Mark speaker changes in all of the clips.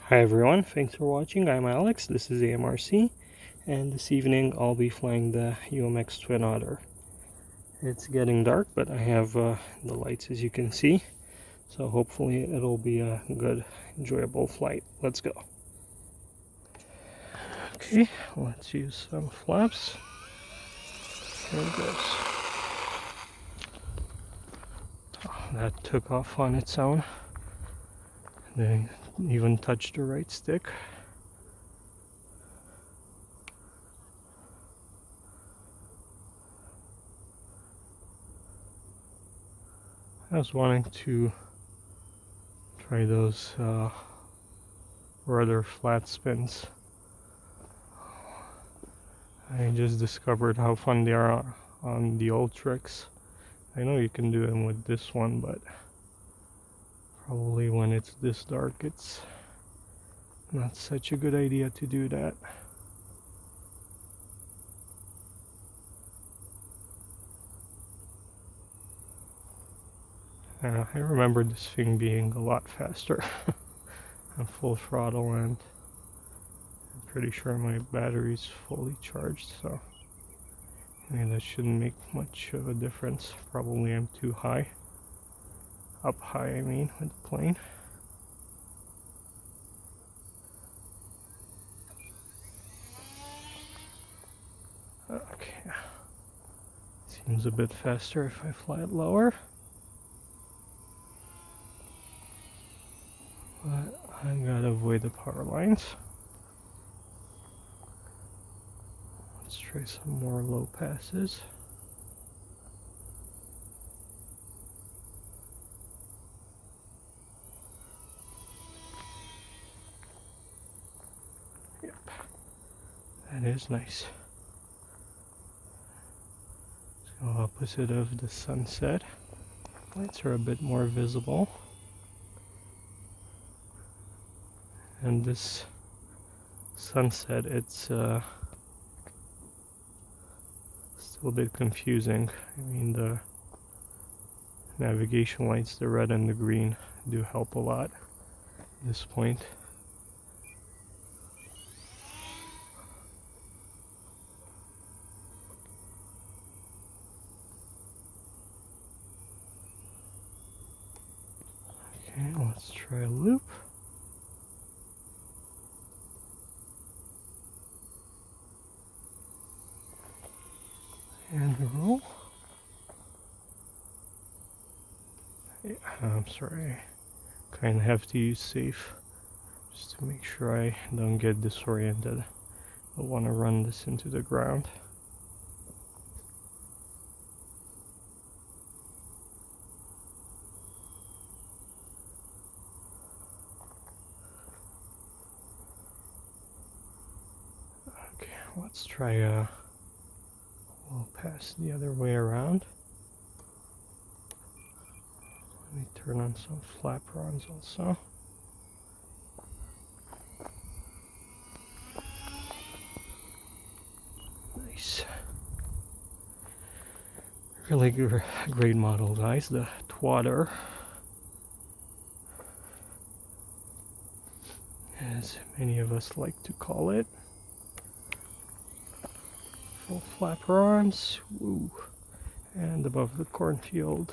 Speaker 1: Hi everyone, thanks for watching. I'm Alex, this is AMRC, and this evening I'll be flying the UMX Twin Otter. It's getting dark, but I have the lights as you can see, so hopefully it'll be a good, enjoyable flight. Let's go. Okay, let's use some flaps. Here it goes. Oh, that took off on its own. They even touched the right stick. I was wanting to try those rudder flat spins. I just discovered how fun they are on the old tricks. I know you can do them with this one, but probably when it's this dark it's not such a good idea to do that. I remember this thing being a lot faster on full throttle, and I'm pretty sure my battery's fully charged, so that shouldn't make much of a difference. Probably I'm too high. Up high, I mean, with the plane. Okay. Seems a bit faster if I fly it lower. But I gotta avoid the power lines. Let's try some more low passes. Yep, that is nice. Let's go opposite of the sunset. Lights are a bit more visible. And this sunset, it's still a bit confusing. I mean, the navigation lights, the red and the green, do help a lot at this point. Okay, let's try a loop. And roll. Yeah, I'm sorry, I kind of have to use safe just to make sure I don't get disoriented. I want to run this into the ground. Okay, let's try a little pass the other way around. Let me turn on some flaperons also. Nice. Really great model, guys. The Twatter, as many of us like to call it. Full flaperons. Woo. And above the cornfield.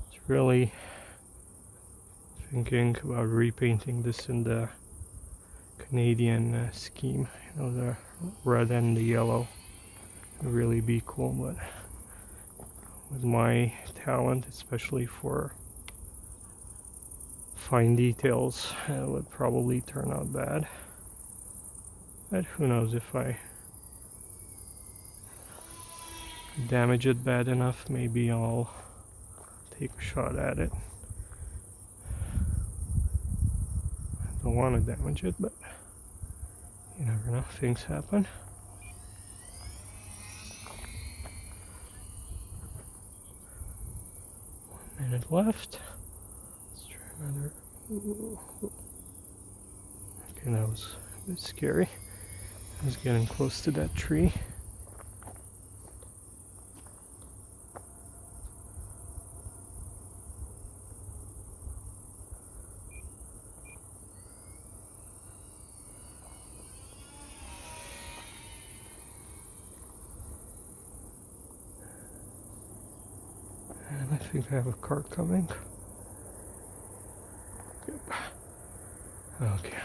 Speaker 1: It's really thinking about repainting this in the Canadian scheme. You know, the red and the yellow would really be cool, but with my talent, especially for fine details, it would probably turn out bad. But who knows, if I damage it bad enough, maybe I'll take a shot at it. I don't want to damage it, but you never know, things happen. Minute left. Let's try another. Okay, that was a bit scary. I was getting close to that tree. And I think I have a car coming. Yep. Okay,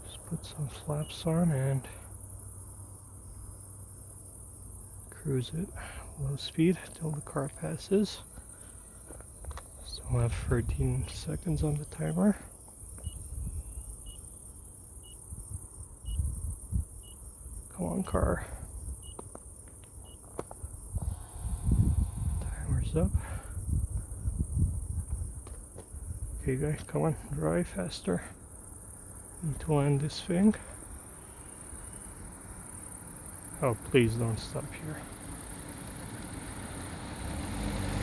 Speaker 1: just put some flaps on and cruise it low speed till the car passes. So we'll have 13 seconds on the timer. Come on, car. Timer's up. Okay, guys, come on, drive faster. Need to land this thing. Oh, please don't stop here.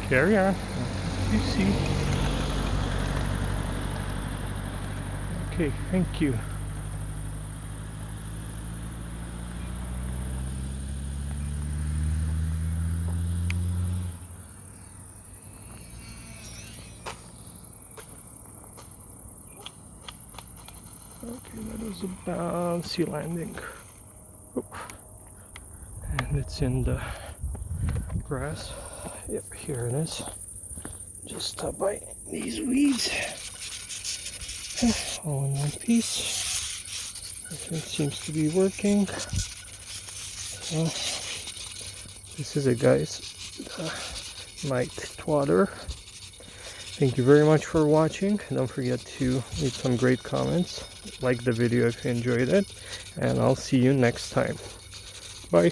Speaker 1: Carry on. You see. Okay, thank you. Okay, that was a bouncy landing. Oh. And it's in the grass. Yep, here it is. Just by these weeds. All in one piece. Everything seems to be working. So, this is it, guys. UMX Twin Otter. Thank you very much for watching. Don't forget to leave some great comments. Like the video if you enjoyed it. And I'll see you next time. Bye.